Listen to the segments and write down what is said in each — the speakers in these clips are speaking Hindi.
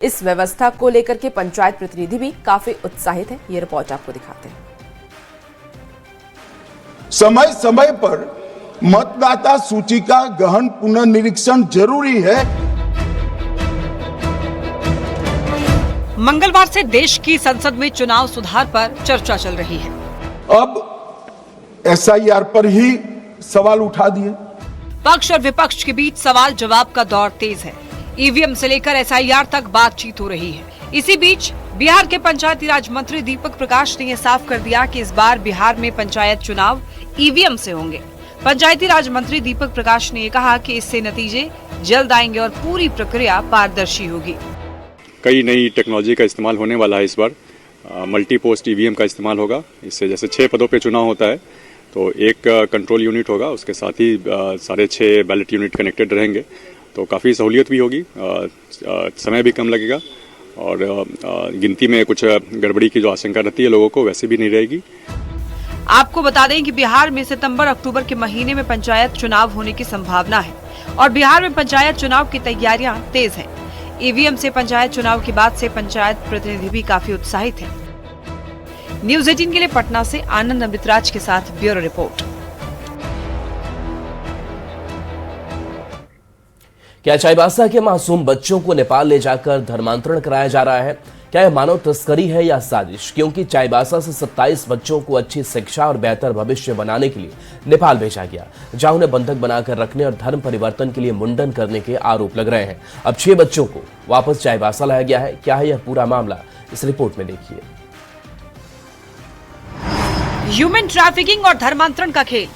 इस व्यवस्था को लेकर के पंचायत प्रतिनिधि भी काफी उत्साहित हैं। ये रिपोर्ट आपको दिखाते हैं। समय समय पर मतदाता सूची का गहन पुनर्निरीक्षण जरूरी है। मंगलवार से देश की संसद में चुनाव सुधार पर चर्चा चल रही है। अब एसआईआर पर ही सवाल उठा दिए। पक्ष और विपक्ष के बीच सवाल जवाब का दौर तेज है। ईवीएम से लेकर एसआईआर तक बातचीत हो रही है। इसी बीच बिहार के पंचायती राज मंत्री दीपक प्रकाश ने यह साफ कर दिया कि इस बार बिहार में पंचायत चुनाव ईवीएम से होंगे। पंचायती राज मंत्री दीपक प्रकाश ने कहा कि इससे नतीजे जल्द आएंगे और पूरी प्रक्रिया पारदर्शी होगी। कई नई टेक्नोलॉजी का इस्तेमाल होने वाला है। इस बार मल्टी पोस्ट ईवीएम का इस्तेमाल होगा। इससे जैसे 6 पदों पे चुनाव होता है तो एक कंट्रोल यूनिट होगा, उसके साथ ही सारे 6 बैलेट यूनिट कनेक्टेड रहेंगे, तो काफ़ी सहूलियत भी होगी, समय भी कम लगेगा और गिनती में कुछ गड़बड़ी की जो आशंका रहती है लोगों को वैसे भी नहीं रहेगी। आपको बता दें कि बिहार में सितंबर-अक्टूबर के महीने में पंचायत चुनाव होने की संभावना है और बिहार में पंचायत चुनाव की तैयारियां तेज हैं। ईवीएम से पंचायत चुनाव के बाद से पंचायत प्रतिनिधि भी काफी उत्साहित हैं। न्यूज़ 18 के लिए पटना से आनंद अमृतराज के साथ ब्यूरो रिपोर्ट। क्या चाईबासा के मासूम बच्चों को नेपाल ले जाकर धर्मांतरण कराया जा रहा है? क्या यह मानव तस्करी है या साजिश? क्योंकि चाईबासा से 27 बच्चों को अच्छी शिक्षा और बेहतर भविष्य बनाने के लिए नेपाल भेजा गया, जहां उन्हें बंधक बनाकर रखने और धर्म परिवर्तन के लिए मुंडन करने के आरोप लग रहे हैं। अब 6 बच्चों को वापस चाईबासा लाया गया है। क्या है यह पूरा मामला, इस रिपोर्ट में देखिए। ह्यूमन ट्रैफिकिंग और धर्मांतरण का खेल,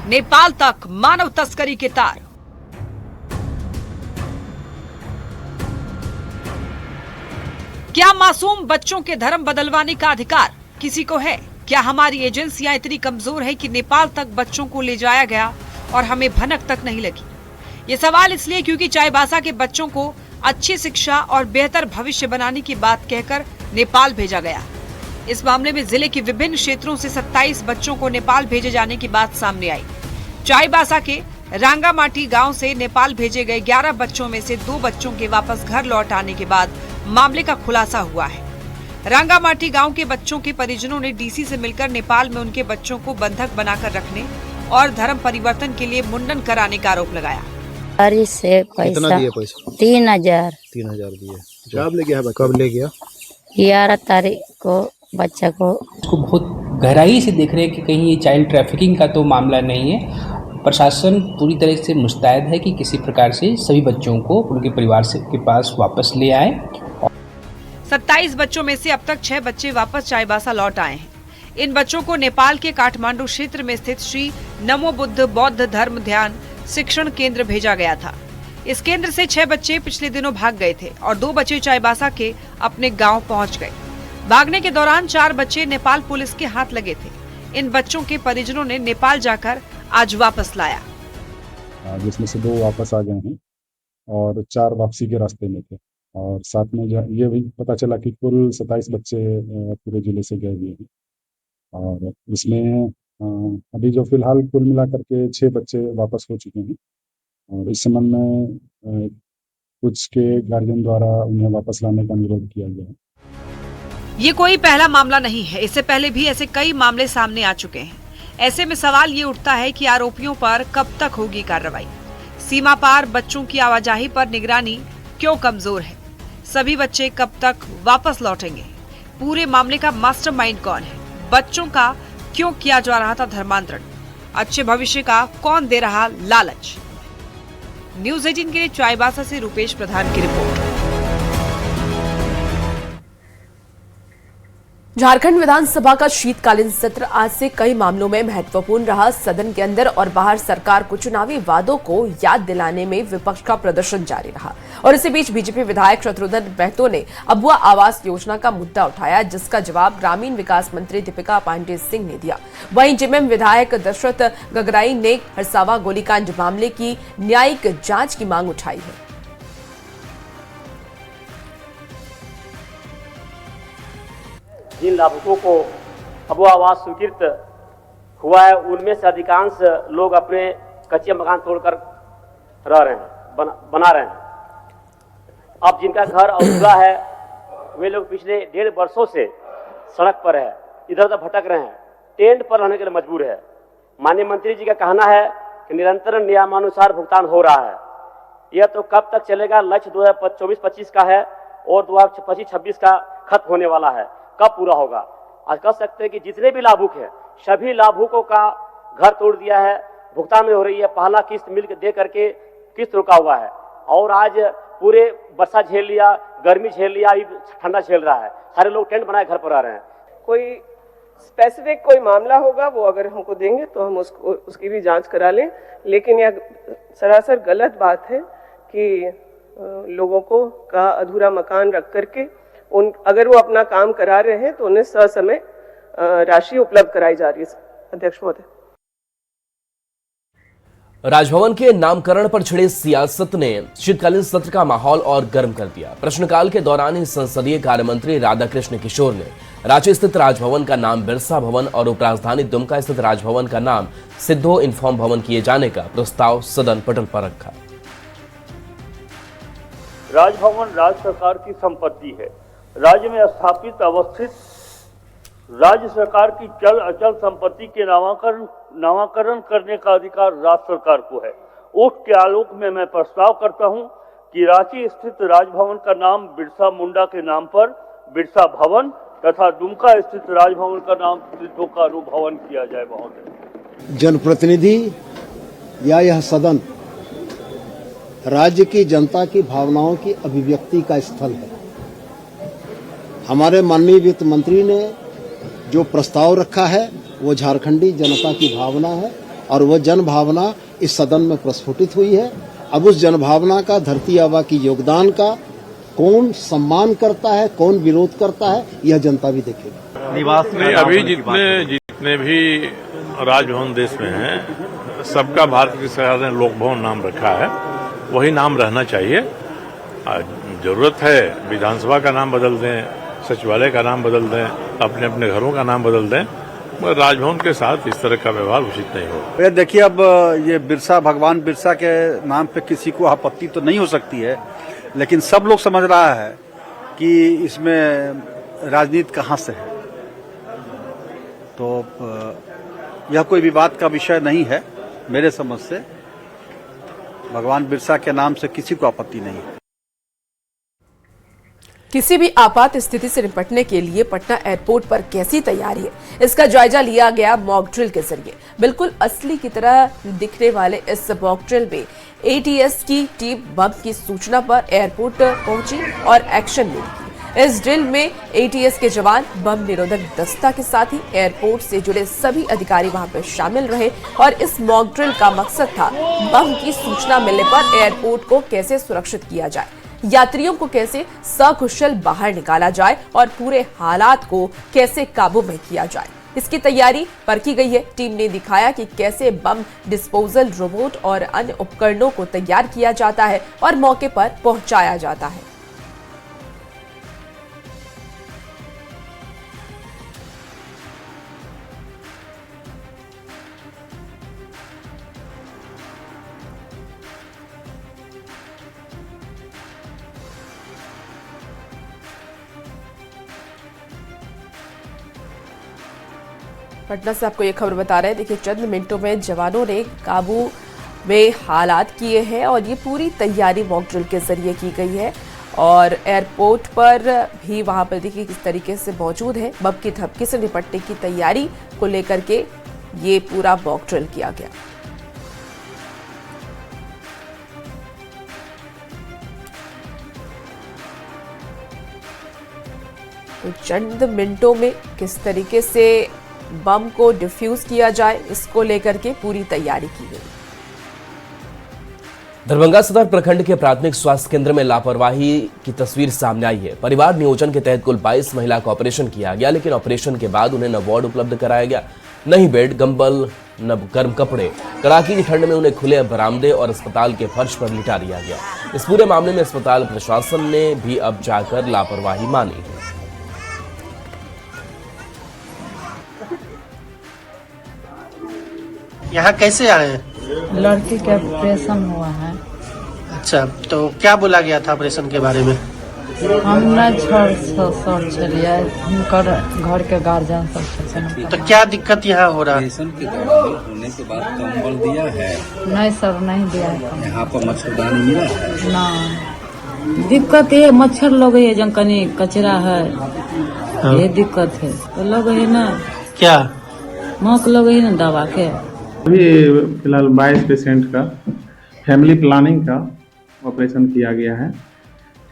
नेपाल तक मानव तस्करी के तार। क्या मासूम बच्चों के धर्म बदलवाने का अधिकार किसी को है? क्या हमारी एजेंसियां इतनी कमजोर है कि नेपाल तक बच्चों को ले जाया गया और हमें भनक तक नहीं लगी? ये सवाल इसलिए क्योंकि चाईबासा के बच्चों को अच्छी शिक्षा और बेहतर भविष्य बनाने की बात कहकर नेपाल भेजा गया। इस मामले में जिले के विभिन्न क्षेत्रों से 27 बच्चों को नेपाल भेजे जाने की बात सामने आई। चाईबासा के रांगामाटी गांव से नेपाल भेजे गए 11 बच्चों में से 2 बच्चों के वापस घर लौट आने के बाद मामले का खुलासा हुआ है। रांगामाटी गांव के बच्चों के परिजनों ने डीसी से मिलकर नेपाल में उनके बच्चों को बंधक बनाकर रखने और धर्म परिवर्तन के लिए मुंडन कराने का आरोप लगाया। से पैसा 3,000 दिए। कब ले गया? कब ले गया? 11 तारीख को बच्चा को। उसको बहुत गहराई से देख रहे हैं कि कहीं ये चाइल्ड ट्रैफिकिंग का तो मामला नहीं है। प्रशासन पूरी तरह से मुस्तैद है कि किसी प्रकार से सभी बच्चों को उनके परिवार से के पास वापस ले आए। 27 बच्चों में से अब तक 6 बच्चे वापस चाईबासा लौट आए हैं। इन बच्चों को नेपाल के काठमांडू क्षेत्र में स्थित श्री नमो बुद्ध बौद्ध धर्म ध्यान शिक्षण केंद्र भेजा गया था। इस केंद्र से 6 बच्चे पिछले दिनों भाग गए थे और 2 बच्चे चाईबासा के अपने गांव पहुंच गए। भागने के दौरान 4 बच्चे नेपाल पुलिस के हाथ लगे थे। इन बच्चों के परिजनों ने नेपाल जाकर आज वापस लाया, जिसमें से 2 वापस आ गए हैं और 4 वापसी के रास्ते में थे। और साथ में ये भी पता चला कि कुल 27 बच्चे पूरे जिले से गए हुए हैं और इसमें अभी जो फिलहाल कुल मिलाकर के 6 बच्चे वापस हो चुके हैं और इस संबंध में कुछ के गार्जियन द्वारा उन्हें वापस लाने का अनुरोध किया गया है। ये कोई पहला मामला नहीं है। इससे पहले भी ऐसे कई मामले सामने आ चुके हैं। ऐसे में सवाल ये उठता है कि आरोपियों पर कब तक होगी कार्रवाई? सीमा पार बच्चों की आवाजाही पर निगरानी क्यों कमजोर है? सभी बच्चे कब तक वापस लौटेंगे? पूरे मामले का मास्टरमाइंड कौन है? बच्चों का क्यों किया जा रहा था धर्मांतरण? अच्छे भविष्य का कौन दे रहा लालच? न्यूज़ 18 के लिए चाईबासा से रूपेश प्रधान की रिपोर्ट। झारखंड विधानसभा का शीतकालीन सत्र आज से कई मामलों में महत्वपूर्ण रहा। सदन के अंदर और बाहर सरकार को चुनावी वादों को याद दिलाने में विपक्ष का प्रदर्शन जारी रहा और इसी बीच बीजेपी विधायक शत्रुघ्न महतो ने अबुआ आवास योजना का मुद्दा उठाया, जिसका जवाब ग्रामीण विकास मंत्री दीपिका पांडेय सिंह ने दिया। वहीं जेएमएम विधायक दशरथ गगराई ने हरसावा गोलीकांड मामले की न्यायिक जांच की मांग उठाई है। जिन लाभुकों को अबुआ आवास स्वीकृत हुआ है उनमें से अधिकांश लोग अपने कच्चे मकान तोड़कर रह रहे हैं, बना रहे हैं। अब जिनका घर अधूरा है वे लोग पिछले 1.5 वर्षों से सड़क पर है, इधर उधर भटक रहे हैं, टेंट पर रहने के लिए मजबूर है। माननीय मंत्री जी का कहना है कि निरंतर नियमानुसार भुगतान हो रहा है। यह तो कब तक चलेगा? लक्ष्य 2024-25 का है और 2025-26 का खत्म होने वाला है, कब पूरा होगा? आज कह सकते हैं कि जितने भी लाभुक हैं सभी लाभुकों का घर तोड़ दिया है, भुगतान में हो रही है। पहला किस्त मिल दे करके किस्त रुका हुआ है और आज पूरे वर्षा झेल लिया, गर्मी झेल लिया, अभी ठंडा झेल रहा है। सारे लोग टेंट बनाए घर पर रह रहे हैं। कोई स्पेसिफिक कोई मामला होगा वो अगर हमको देंगे तो हम उसकी भी जांच करा लें, लेकिन यह सरासर गलत बात है कि लोगों को का अधूरा मकान रख करके अगर वो अपना काम करा रहे हैं तो उन्हें ससमय राशि उपलब्ध कराई जा रही है। अध्यक्ष महोदय, राजभवन के नामकरण पर छिड़े सियासत ने शीतकालीन सत्र का माहौल और गर्म कर दिया। प्रश्नकाल के दौरान ही संसदीय कार्य मंत्री राधाकृष्ण किशोर ने रांची स्थित राजभवन का नाम बिरसा भवन और उपराजधानी दुमका स्थित राजभवन का नाम सिद्धो इन्फॉर्म भवन किए जाने का प्रस्ताव सदन पटल पर रखा। राजभवन राज्य सरकार की संपत्ति है। राज्य में स्थापित अवस्थित राज्य सरकार की चल अचल संपत्ति के नामाकरण करने का अधिकार राज्य सरकार को है। उसके आलोक में मैं प्रस्ताव करता हूं कि रांची स्थित राजभवन का नाम बिरसा मुंडा के नाम पर बिरसा भवन तथा दुमका स्थित राजभवन का नाम सिद्धोकारू भवन किया जाए। महोदय, जनप्रतिनिधि या यह सदन राज्य की जनता की भावनाओं की अभिव्यक्ति का स्थल है। हमारे माननीय वित्त मंत्री ने जो प्रस्ताव रखा है वो झारखंडी जनता की भावना है और वह जन भावना इस सदन में प्रस्फुटित हुई है। अब उस जन भावना का धरती आबा की योगदान का कौन सम्मान करता है, कौन विरोध करता है, यह जनता भी देखेगी। निवास में अभी जितने भी राजभवन देश में हैं, सबका भारत की सरकार ने लोक भवन नाम रखा है, वही नाम रहना चाहिए। जरूरत है विधानसभा का नाम बदल दें, सचिवालय का नाम बदल दें, अपने अपने घरों का नाम बदल दें, मगर राजभवन के साथ इस तरह का व्यवहार उचित नहीं हो। देखिए, अब ये बिरसा, भगवान बिरसा के नाम पे किसी को आपत्ति तो नहीं हो सकती है, लेकिन सब लोग समझ रहा है कि इसमें राजनीति कहाँ से है। तो यह कोई विवाद का विषय नहीं है। मेरे समझ से भगवान बिरसा के नाम से किसी को आपत्ति नहीं है। किसी भी आपात स्थिति से निपटने के लिए पटना एयरपोर्ट पर कैसी तैयारी है, इसका जायजा लिया गया मॉक ड्रिल के जरिए। बिल्कुल असली की तरह दिखने वाले इस मॉक ड्रिल में एटीएस की टीम बम की सूचना पर एयरपोर्ट पहुंची और एक्शन ली। इस ड्रिल में एटीएस के जवान, बम निरोधक दस्ता के साथ ही एयरपोर्ट से जुड़े सभी अधिकारी वहां पर शामिल रहे और इस मॉक ड्रिल का मकसद था बम की सूचना मिलने पर एयरपोर्ट को कैसे सुरक्षित किया जाए, यात्रियों को कैसे सकुशल बाहर निकाला जाए और पूरे हालात को कैसे काबू में किया जाए। इसकी तैयारी परखी गई है। टीम ने दिखाया कि कैसे बम डिस्पोजल रोबोट और अन्य उपकरणों को तैयार किया जाता है और मौके पर पहुंचाया जाता है। पटना से आपको ये खबर बता रहे हैं। देखिए, चंद मिनटों में जवानों ने काबू में हालात किए हैं और ये पूरी तैयारी मॉक ड्रिल के जरिए की गई है और एयरपोर्ट पर भी वहां पर देखिए किस तरीके से मौजूद है। बम की धमकी से निपटने की तैयारी को लेकर के ये पूरा मॉक ड्रिल किया गया। तो चंद मिनटों में किस तरीके से बम को डिफ्यूज किया जाए, इसको लेकर के पूरी तैयारी की गई। दरभंगा सदर प्रखंड के प्राथमिक स्वास्थ्य केंद्र में लापरवाही की तस्वीर सामने आई है। परिवार नियोजन के तहत कुल 22 महिला का ऑपरेशन किया गया, लेकिन ऑपरेशन के बाद उन्हें न वार्ड उपलब्ध कराया गया, न ही बेड, कंबल, न गर्म कपड़े। कड़ाके की ठंड में उन्हें खुले बरामदे और अस्पताल के फर्श पर लिटा दिया गया। इस पूरे मामले में अस्पताल प्रशासन ने भी अब जाकर लापरवाही मानी है। यहाँ कैसे आए? लड़की का ऑपरेशन हुआ है। अच्छा, तो क्या बोला गया था ऑपरेशन के बारे में? हम नहीं छोड़ छलिए, हुनकर घर के गार्जियन सब छथिन। तो क्या दिक्कत यहाँ हो रहा है? होने के बाद कंबल दिया है? नहीं सर, नहीं दिया है। यहाँ पर मच्छरदानी मिला है? ना, दिक्कत ये मच्छर लोग है, जब कनी कचरा है, ये दिक्कत है। तो लोग है ना, क्या मौक लोग है ना दवा के। अभी फिलहाल 22 पेशेंट का फैमिली प्लानिंग का ऑपरेशन किया गया है।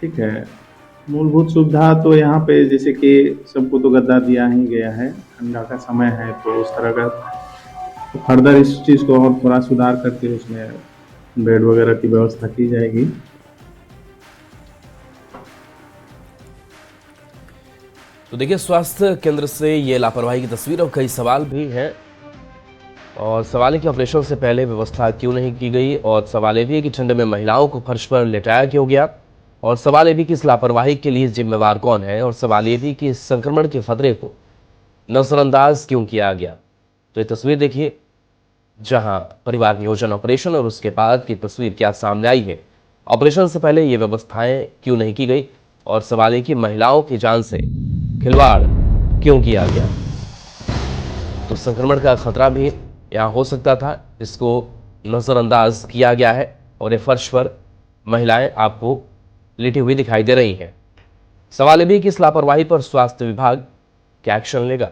ठीक है, मूलभूत सुविधा तो यहाँ पे जैसे कि सबको तो गद्दा दिया ही गया है, ठंडा का समय है तो उस तरह का तो फर्दर इस चीज़ को और थोड़ा सुधार करके उसमें बेड वगैरह की व्यवस्था की जाएगी। तो देखिए, स्वास्थ्य केंद्र से ये लापरवाही की तस्वीर और कई सवाल भी हैं। और सवाल है कि ऑपरेशन से पहले व्यवस्था क्यों नहीं की गई, और सवाल ये भी है कि ठंड में महिलाओं को फर्श पर लेटाया क्यों गया, और सवाल ये भी कि इस लापरवाही के लिए जिम्मेवार कौन है, और सवाल ये भी कि इस संक्रमण के खतरे को नजरअंदाज क्यों किया गया। तो ये तस्वीर देखिए, जहां परिवार नियोजन ऑपरेशन और उसके बाद की तस्वीर क्या सामने आई है। ऑपरेशन से पहले ये व्यवस्थाएं क्यों नहीं की गई, और सवाल है कि महिलाओं की जान से खिलवाड़ क्यों किया गया। तो संक्रमण का खतरा भी यहाँ हो सकता था, इसको नजरअंदाज किया गया है, और ये फर्श पर महिलाएं आपको लेटी हुई दिखाई दे रही हैं। सवाल ये भी कि इस लापरवाही पर स्वास्थ्य विभाग क्या एक्शन लेगा।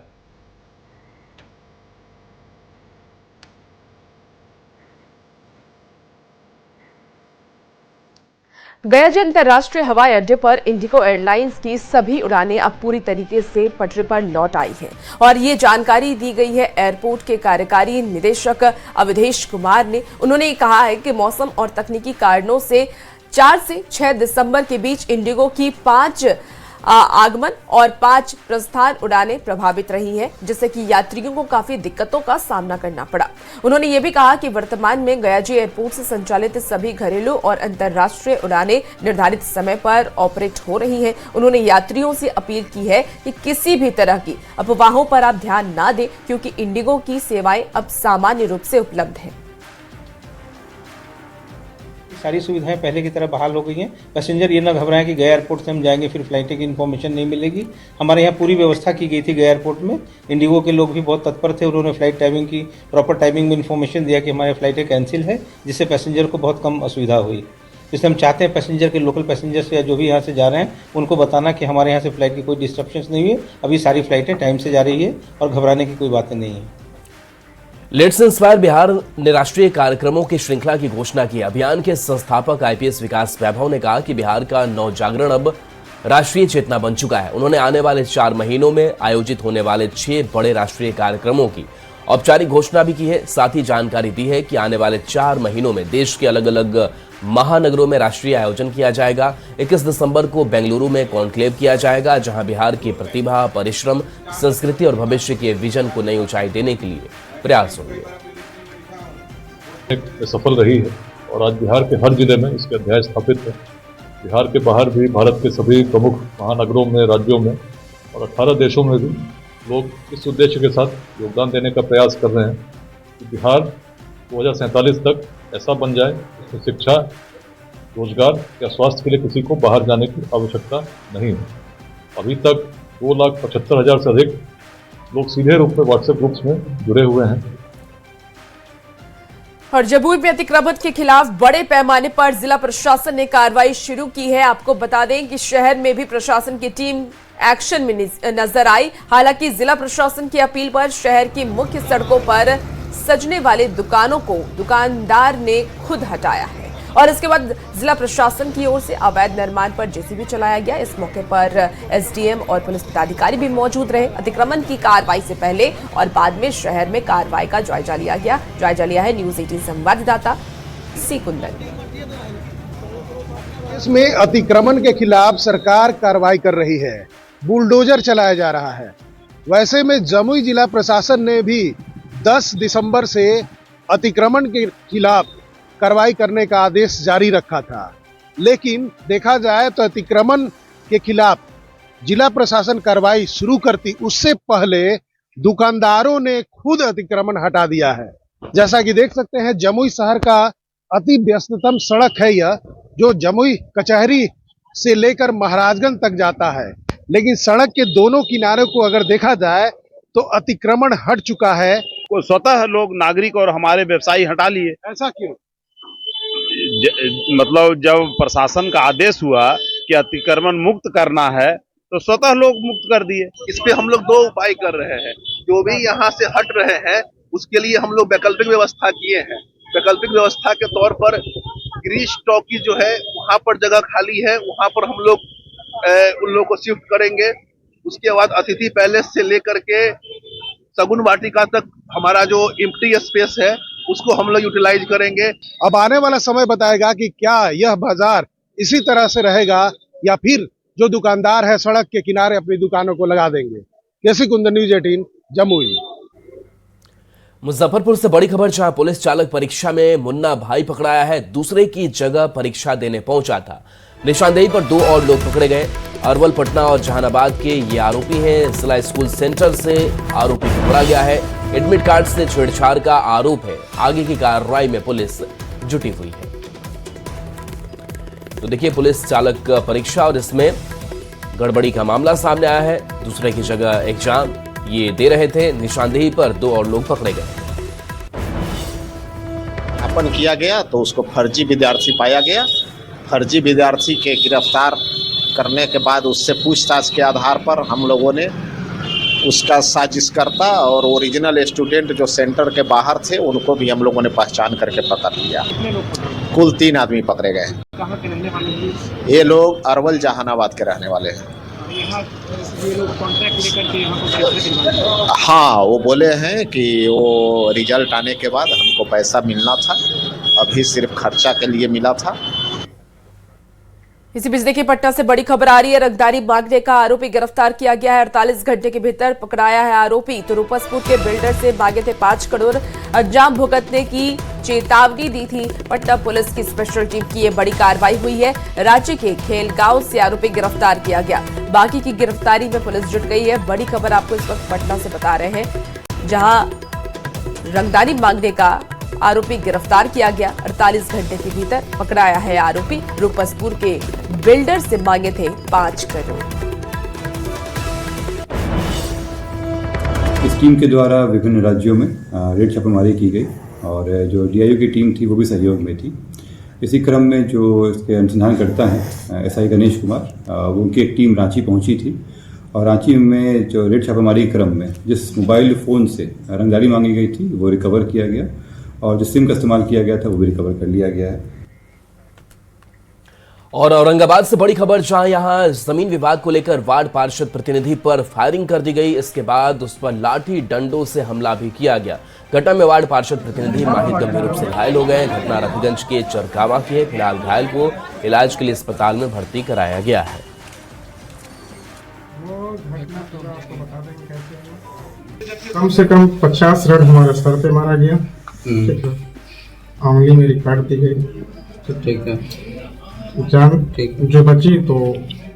गयाजी अंतर्राष्ट्रीय हवाई अड्डे पर इंडिगो एयरलाइंस की सभी उड़ानें अब पूरी तरीके से पटरी पर लौट आई हैं, और ये जानकारी दी गई है एयरपोर्ट के कार्यकारी निदेशक अवधेश कुमार ने। उन्होंने कहा है कि मौसम और तकनीकी कारणों से 4 से 6 दिसंबर के बीच इंडिगो की 5 आगमन और 5 प्रस्थान उड़ानें प्रभावित रही हैं, जिससे कि यात्रियों को काफी दिक्कतों का सामना करना पड़ा। उन्होंने ये भी कहा कि वर्तमान में गयाजी एयरपोर्ट से संचालित सभी घरेलू और अंतर्राष्ट्रीय उड़ानें निर्धारित समय पर ऑपरेट हो रही हैं। उन्होंने यात्रियों से अपील की है कि किसी भी तरह की अफवाहों पर आप ध्यान ना दें, क्योंकि इंडिगो की सेवाएं अब सामान्य रूप से उपलब्ध हैं। सारी सुविधाएं पहले की तरह बहाल हो गई हैं। पैसेंजर ये ना घबराएं कि गया एयरपोर्ट से हम जाएंगे फिर फ्लाइटें की इन्फॉर्मेशन नहीं मिलेगी। हमारे यहाँ पूरी व्यवस्था की गई थी गया एयरपोर्ट में। इंडिगो के लोग भी बहुत तत्पर थे, उन्होंने फ्लाइट टाइमिंग की प्रॉपर टाइमिंग में इन्फॉर्मेशन दिया कि हमारे फ्लाइटें कैंसिल है, जिससे पैसेंजर को बहुत कम असुविधा हुई। इसलिए हम चाहते हैं पैसेंजर के लोकल पैसेंजर्स या जो भी यहाँ से जा रहे हैं उनको बताना कि हमारे यहाँ से फ्लाइट की कोई डिस्ट्रप्शन नहीं हुई, अभी सारी फ्लाइटें टाइम से जा रही है और घबराने की कोई बातें नहीं है। लेट्स इंस्पायर बिहार ने राष्ट्रीय कार्यक्रमों की श्रृंखला की घोषणा की। अभियान के संस्थापक आईपीएस विकास वैभव ने कहा कि बिहार का नवजागरण अब राष्ट्रीय चेतना बन चुका है। उन्होंने आने वाले 4 महीनों में आयोजित होने वाले 6 बड़े राष्ट्रीय कार्यक्रमों की औपचारिक घोषणा भी की है। साथ ही जानकारी दी है कि आने वाले 4 महीनों में देश के अलग अलग महानगरों में राष्ट्रीय आयोजन किया जाएगा। 21 दिसंबर को बेंगलुरु में कॉन्क्लेव किया जाएगा, जहां बिहार की प्रतिभा, परिश्रम, संस्कृति और भविष्य के विजन को नई ऊंचाई देने के लिए प्रयास होंगे। सफल रही है और आज बिहार के हर जिले में इसके अध्याय स्थापित है। बिहार के बाहर भी भारत के सभी प्रमुख महानगरों में, राज्यों में और 18 देशों में भी लोग इस उद्देश्य के साथ योगदान देने का प्रयास कर रहे हैं कि बिहार 2047 तक ऐसा बन जाए जिसमें शिक्षा, रोजगार या स्वास्थ्य के लिए किसी को बाहर जाने की आवश्यकता नहीं है। अभी तक 2,75,000 से अधिक लोग सीधे रूप में व्हाट्सएप ग्रुप्स में जुड़े हुए हैं। और जमुई में अतिक्रमण के खिलाफ बड़े पैमाने पर जिला प्रशासन ने कार्रवाई शुरू की है। आपको बता दें कि शहर में भी प्रशासन की टीम एक्शन में नजर आई। हालांकि जिला प्रशासन की अपील पर शहर की मुख्य सड़कों पर सजने वाले दुकानों को दुकानदार ने खुद हटाया है, और इसके बाद जिला प्रशासन की ओर से अवैध निर्माण पर जेसीबी चलाया गया। इस मौके पर एसडीएम और पुलिस पदाधिकारी भी मौजूद रहे। अतिक्रमण की कार्रवाई से पहले और बाद में शहर में कार्रवाई का जायजा लिया गया। जायजा लिया है न्यूज 18 संवाददाता सी कुंदन ने। इसमें अतिक्रमण के खिलाफ सरकार कार्रवाई कर रही है, बुलडोजर चलाया जा रहा है। वैसे में जमुई जिला प्रशासन ने भी 10 दिसंबर से अतिक्रमण के खिलाफ कार्रवाई करने का आदेश जारी रखा था, लेकिन देखा जाए तो अतिक्रमण के खिलाफ जिला प्रशासन कार्रवाई शुरू करती उससे पहले दुकानदारों ने खुद अतिक्रमण हटा दिया है। जैसा कि देख सकते हैं, जमुई शहर का अति व्यस्ततम सड़क है यह, जो जमुई कचहरी से लेकर महाराजगंज तक जाता है, लेकिन सड़क के दोनों किनारे को अगर देखा जाए तो अतिक्रमण हट चुका है। वो स्वतः लोग नागरिक और हमारे व्यवसायी हटा लिए। ऐसा क्यों? मतलब जब प्रशासन का आदेश हुआ कि अतिक्रमण मुक्त करना है तो स्वतः लोग मुक्त कर दिए। इस पे हम लोग 2 उपाय कर रहे हैं। जो भी यहाँ से हट रहे हैं उसके लिए हम लोग वैकल्पिक व्यवस्था किए हैं। वैकल्पिक व्यवस्था के तौर पर ग्रीस टॉकी जो है वहाँ पर जगह खाली है, वहाँ पर हम लोग उन लोगों को शिफ्ट करेंगे। उसके बाद अतिथि पैलेस से लेकर के सगुन वाटिका तक हमारा जो एम्प्टी स्पेस है उसको हम लोग यूटिलाइज करेंगे। अब आने वाला समय बताएगा कि क्या यह बाजार इसी तरह से रहेगा या फिर जो दुकानदार है सड़क के किनारे अपनी दुकानों को लगा देंगे। केसी कुंदन, न्यूज़ 18, जमुई। मुजफ्फरपुर से बड़ी खबर, जहां पुलिस चालक परीक्षा में मुन्ना भाई पकड़ाया है। दूसरे की जगह परीक्षा देने पहुंचा था। निशानदेही पर 2 और लोग पकड़े गए। अरवल, पटना और जहानाबाद के ये आरोपी हैं। जिला स्कूल सेंटर से आरोपी पकड़ा गया है। एडमिट कार्ड से छेड़छाड़ का आरोप है। आगे की कार्रवाई में पुलिस जुटी हुई है। तो देखिए, पुलिस चालक परीक्षा और इसमें गड़बड़ी का मामला सामने आया है। दूसरे की जगह एग्जाम ये दे रहे थे। निशानदेही पर 2 और लोग पकड़े गए। ज्ञापन किया गया तो उसको फर्जी विद्यार्थी पाया गया। फर्जी विद्यार्थी के गिरफ्तार करने के बाद उससे पूछताछ के आधार पर हम लोगों ने उसका साजिशकर्ता और ओरिजिनल स्टूडेंट जो सेंटर के बाहर थे उनको भी हम लोगों ने पहचान करके पकड़ लिया। कुल 3 आदमी पकड़े गए हैं। कहाँ के रहने वाले हैं? ये लोग अरवल जहानाबाद के रहने वाले हैं। ये लोग कॉन्ट्रैक्ट लेकर के यहाँ को पैसे दिलवाते? हाँ, वो बोले हैं कि वो रिजल्ट आने के बाद हमको पैसा मिलना था, अभी सिर्फ खर्चा के लिए मिला था। इसी बीच देखिए, पटना से बड़ी खबर आ रही है। रंगदारी मांगने का आरोपी गिरफ्तार किया गया है। 48 घंटे के भीतर पकड़ाया है आरोपी। तो रूपसपुर के बिल्डर से मांगे थे 5 करोड़, अंजाम भुगतने की चेतावनी दी थी। पटना पुलिस की स्पेशल टीम की ये बड़ी कार्रवाई हुई है। राज्य के खेलगांव से आरोपी गिरफ्तार किया गया। बाकी की गिरफ्तारी में पुलिस जुट गई है। बड़ी खबर आपको इस वक्त पटना से बता रहे हैं, जहां रंगदारी मांगने का आरोपी गिरफ्तार किया गया। 48 घंटे के भीतर पकड़ाया है आरोपी। रूपसपुर के बिल्डर से मांगे थे 5 करोड़। इस टीम के द्वारा विभिन्न राज्यों में रेड छापेमारी की गई और जो डीआईओ की टीम थी वो भी सहयोग में थी। इसी क्रम में जो इसके अनुसंधान करता है एसआई गणेश कुमार, वो उनकी एक टीम रांची पहुंची थी और रांची में जो रेड छापेमारी के क्रम में जिस मोबाइल फ़ोन से रंगदारी मांगी गई थी वो रिकवर किया गया और जिस सिम का इस्तेमाल किया गया था वो भी रिकवर कर लिया गया है। और औरंगाबाद से बड़ी खबर, जहां यहां जमीन विवाद को लेकर वार्ड पार्षद प्रतिनिधि पर फायरिंग कर दी गई। इसके बाद उस पर लाठी डंडों से हमला भी किया गया। घटना में वार्ड पार्षद प्रतिनिधि माहिर गंभीर रूप से घायल हो गए। घटना रफीगंज के चरकावा की है। फिलहाल घायल को इलाज के लिए अस्पताल में भर्ती कराया गया है। कम से कम 50 रन हमारे सर पे मारा गया। ठीक है, आंगली मेरी काट दी गई। ठीक है, जान जो बची तो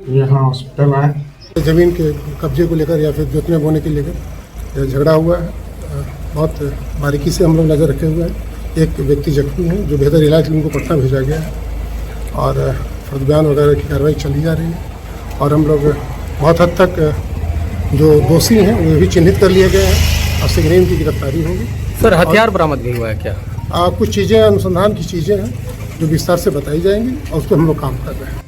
यहाँ हॉस्पिटल आए। जमीन के कब्जे को लेकर या फिर जोतने बोने के लेकर झगड़ा हुआ है। बहुत बारीकी से हम लोग नज़र रखे हुए हैं। एक व्यक्ति जख्मी है जो बेहतर इलाज के लिए उनको पटना भेजा गया है और फर्द-बयान वगैरह की कार्रवाई चली जा रही है और हम लोग बहुत हद तक जो दोषी हैं वो भी चिन्हित कर लिए गए हैं और शीघ्र इनकी गिरफ्तारी होगी। सर, हथियार बरामद भी हुआ है क्या? कुछ चीज़ें अनुसंधान की चीज़ें हैं जो विस्तार से बताई जाएंगी और उस पर हम लोग काम कर रहे हैं।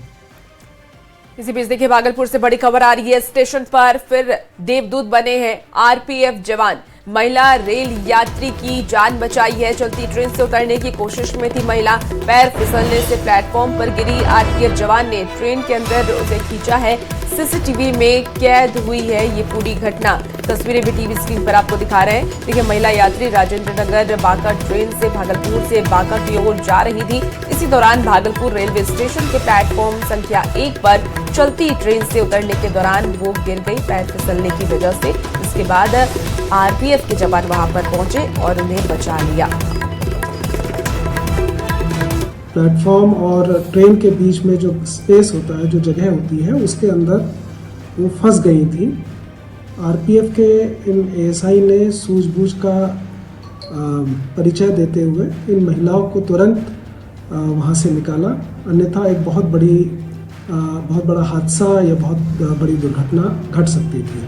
इसी बीच देखिए, भागलपुर से बड़ी खबर आ रही है। स्टेशन पर फिर देवदूत बने हैं आरपीएफ जवान। महिला रेल यात्री की जान बचाई है। चलती ट्रेन से उतरने की कोशिश में थी महिला, पैर फिसलने से प्लेटफॉर्म पर गिरी। आरपीएफ जवान ने ट्रेन के अंदर उसे खींचा है। सीसीटीवी में कैद हुई है ये पूरी घटना। तस्वीरें भी टीवी स्क्रीन पर आपको दिखा रहे हैं। देखिए, महिला यात्री राजेंद्र नगर बांका ट्रेन से भागलपुर से बांका की ओर जा रही थी। इसी दौरान भागलपुर रेलवे स्टेशन के प्लेटफॉर्म संख्या 1 पर चलती ट्रेन से उतरने के दौरान वो गिर गई पैर फिसलने की वजह से। इसके बाद आरपीएफ के जवान वहां पर पहुंचे और उन्हें बचा लिया। प्लेटफॉर्म और ट्रेन के बीच में जो स्पेस होता है, जो जगह होती है, उसके अंदर वो फंस गई थी। आरपीएफ के इन एएसआई ने सूझबूझ का परिचय देते हुए इन महिलाओं को तुरंत वहाँ से निकाला, अन्यथा एक बहुत बड़ा हादसा या बहुत बड़ी दुर्घटना घट सकती थी।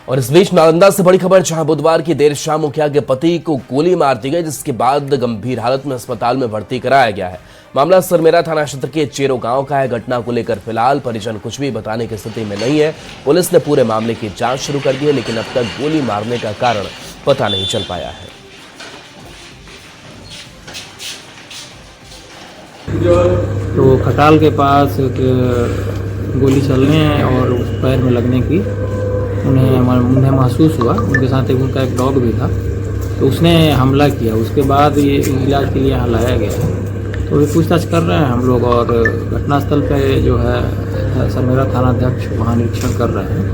और इस बीच नालंदा से बड़ी खबर, जहां बुधवार की देर शाम मुखिया के पति को गोली मार दी गई, जिसके बाद गंभीर हालत में अस्पताल में भर्ती कराया गया है। मामला सरमेरा थाना क्षेत्र के चेरो गांव का है। घटना को लेकर फिलहाल परिजन कुछ भी बताने की स्थिति में नहीं है। पुलिस ने पूरे मामले की जांच शुरू कर दी है, लेकिन अब तक गोली मारने का कारण पता नहीं चल पाया है। तो खटाल के पास गोली चलने और उस पैर में लगने की उन्हें महसूस हुआ। उनके साथ उनका एक डॉग भी था, तो उसने हमला किया। उसके बाद ये इलाज के लिए यहाँ लाया गया। तो अभी पूछताछ कर रहे हैं हम लोग, और घटनास्थल पे जो है सरमेरा थानाध्यक्ष वहाँ निरीक्षण कर रहे हैं।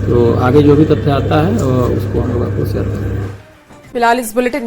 तो आगे जो भी तथ्य आता है उसको हम लोग आपको शेयर करेंगे। फिलहाल इस बुलेटिन